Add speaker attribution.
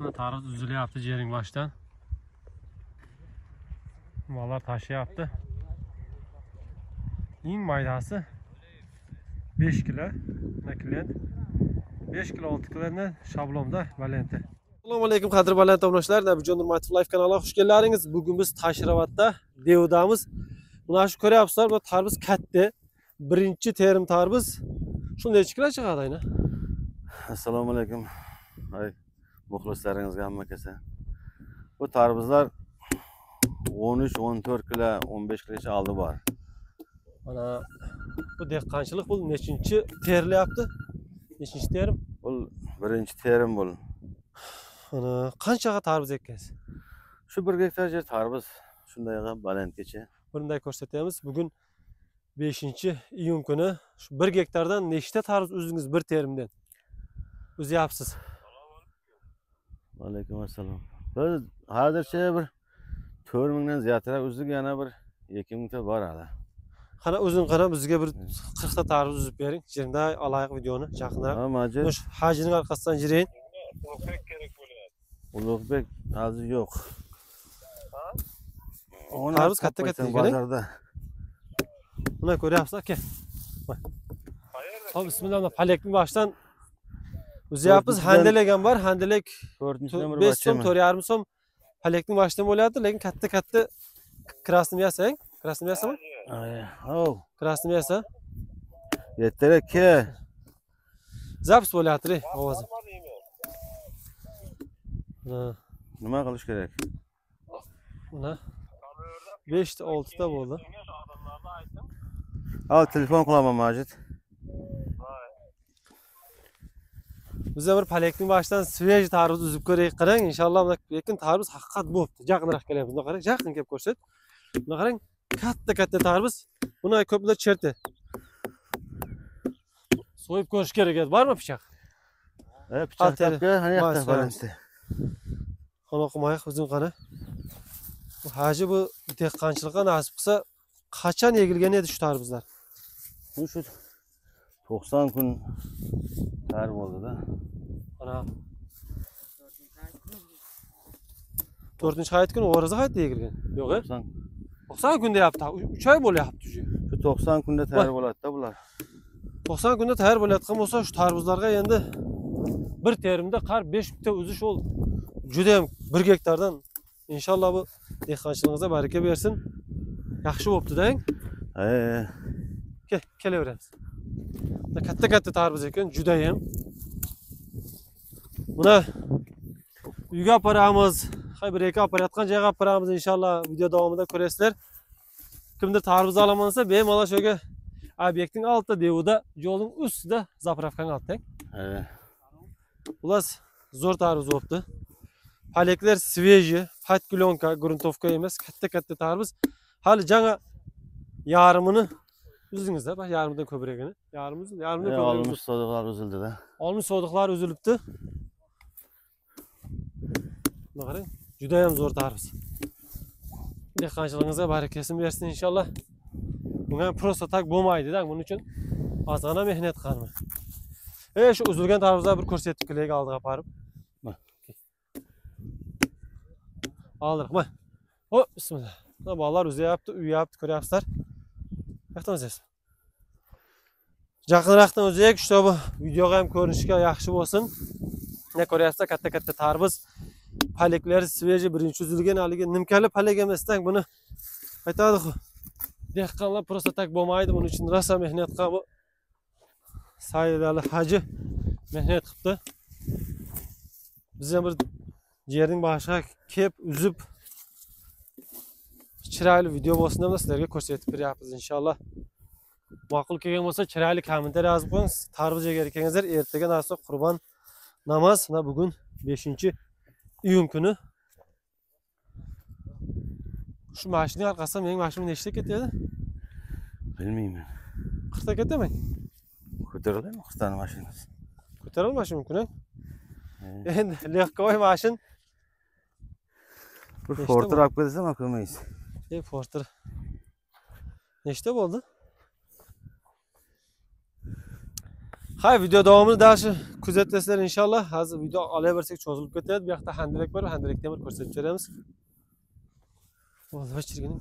Speaker 1: Tarız üzülüyordu yerin baştan. Mallar taşıyaptı. İng maydası 5 kilo nakliyat. 5 kilo 6 kilo şablonda valenti. Assalomu alaykum qadrli baland tomoshabinlar, Nabijon Nurmatov Live kanaliga xush keldilaringiz. Bugun biz Taşravatda devdamiz. Buni shu ko'ryapsizlar, bu tarbiz katta. Birinchi terim tarbiz. Shunday chiqadi chiqadi ayna.
Speaker 2: Assalomu alaykum. Ay, muxlislaringizga hamma kelsa. Bu tarbizlar 13, 14 kilo, 15 kilogacha oldi bor.
Speaker 1: Mana bu dehqonchilik bu nechinchi terilyapti? Nechinchi terim?
Speaker 2: Bu birinchi terim bu.
Speaker 1: Ana qanchaga tarbiz ekkansiz?
Speaker 2: Shu 1 gektar yer tarbiz shundayga balandgacha.
Speaker 1: Bunday ko'rsatamiz. Bugun 5-iyun kuni shu 1 gektardan nechta tarbiz o'zingiz bir terimdan o'zyapsiz?
Speaker 2: Alaykum assalom. Biz hozircha bir 4000 dan ziyodroq uzdik, yana bir 2000 ta bor hali.
Speaker 1: Qana o'zing qara bizga bir 40 ta tarbiz uzib bering. Jiringda alayıq videoni yaqinroq.
Speaker 2: Ha, majid.
Speaker 1: Shu hajining orqasidan jiring.
Speaker 2: Ulug'bek kerak bo'lyapti. Ulug'bek hozir yo'q. Ha?
Speaker 1: Tarbiz katta-katta ekan.
Speaker 2: Bozorda.
Speaker 1: Buni ko'ryapsiz aka. Hop, bismillah. Palakning boshdan uzyapmiz. Handalagan bor. Handalak 5 so'm, 4,5 so'm. Palakning boshdan bo'lyapti, lekin katta-katta krasni yasang. Krasni yasami?
Speaker 2: Oh.
Speaker 1: Krasni yasa.
Speaker 2: Yeter ki.
Speaker 1: Zaps bo'lyapti, ovozi.
Speaker 2: Nima qilish kerak?
Speaker 1: Mana 5 ta 6 ta bo'ldi.
Speaker 2: Al telefon qilaman Majid.
Speaker 1: Biz bir palakning boshdan sveji tarbiz uzib ko'raylik. Qarang, inshaalloh lekin tarbiz haqiqat bo'pti. Yaqinroq kelyapmiz. Buni qarang, yaqin kelib ko'rsat. Buni qarang, katta tarbiz. Buni ko'plar cherti. So'yib ko'rish kerak edi. Bormi pichoq?
Speaker 2: Pichoq topga, hani yoqda balandda.
Speaker 1: Xona qilmaylik, o'zing qara. Bu haji bu dehqonchilikqa nasib qilsa qachon egilgan edi shu tarbizlar?
Speaker 2: Bu shu 90 kun tarbiz bo'ldi-da.
Speaker 1: Ana 4-hayit kuni o'g'rizi qaytdi egilgan. Yo'q, 90 kun deyapti. 3 oy bo'lyapti shu.
Speaker 2: Shu 90 kunda tayyor bo'ladi-da bular.
Speaker 1: 90 kunda tayyor bo'layotgan bo'lsa, shu tarbizlarga endi bir terimda qar 5 ta uzish ol. Juda ham 1 gektardan inshaalloh bu dehqonchiligingizga baraka bersin. Yaxshi bo'pti-da. Kelaveramiz. Katta tarbiz ekan, juda ham. Buni uyga olib hay bir eka operayotgan joyga olib boramiz inshaalloh. Video davomida ko'rasizlar. Kimdir tarbiz olaman desa, bemalol shoga obyektning altida devida, yo'lning ustida zapravkani olib tang. Ular zo'r tarbiz bo'libdi. Palaklar sveji, patklonka, gruntovka emas, katta tarbiz. Hali janga yarımını o'zingizda, bak yarımdan ko'pragini. Yarımdan ko'pragini.
Speaker 2: Olmuş sodiqlar uzildi-da.
Speaker 1: Olmuş sodiqlar uzilibdi. Buni qarang, juda ham zo'r tarbiz. Dehqonchiligingizga barakasini bersin inshaalloh. Bunga prosta tak bo'lmaydi-da, buning uchun ozgina mehnat qilma. Shu uzilgan tarbizlar bir ko'rsatib kelaylik oldiga borib. Aldık mı? Hop, bismillah. Balalar uzyapti, uyyapti, ko'ryapsizlar. Yoqdan o'zyapsiz. Yaqinroqdan o'zaylik, shu bu videoga ham ko'rinishga yaxshi bo'lsin. Ne ko'ryapsizlar, katta tarbiz. Palaklar sveji birinchi uzilgan, haligi nimkali palak emasdan buni aytadi-ku. Dehqonlar prosta tak bo'lmaydi, buning uchun rosa mehnat qilib bu Saidali haji mehnat qilibdi. Biz ham bir yerning boshiga kelib uzib chiroyli video bo'lsin deb sizlarga ko'rsatib beryapmiz inshaalloh. Ma'qul kelgan bo'lsa chiroyli kommentariy yozib qo'ying. Tarbiz egar ekaningizlar, ertaga narsa Qurbon namoz, bugun 5-iyun kuni. Shu mashinaning orqasidan mening mashinam nechta ketadi?
Speaker 2: Bilmayman.
Speaker 1: 40 ta ketadimi?
Speaker 2: Ko'tariladi 40 ta mashinasi.
Speaker 1: Ko'tarilmashi mumkin-a? Endi lehkoy mashin.
Speaker 2: Bir Forter olib kelsam ko'rmaysiz.
Speaker 1: Forter. Nechta bo'ldi? Hay video davomini dashi kuzatasizlar inshaalloh. Hozir video olaversak cho'zilib ketadi. Bu yoqda handalak bor, handalakda ham ko'rsatib beramiz. Bo'ldi, o'chirganing.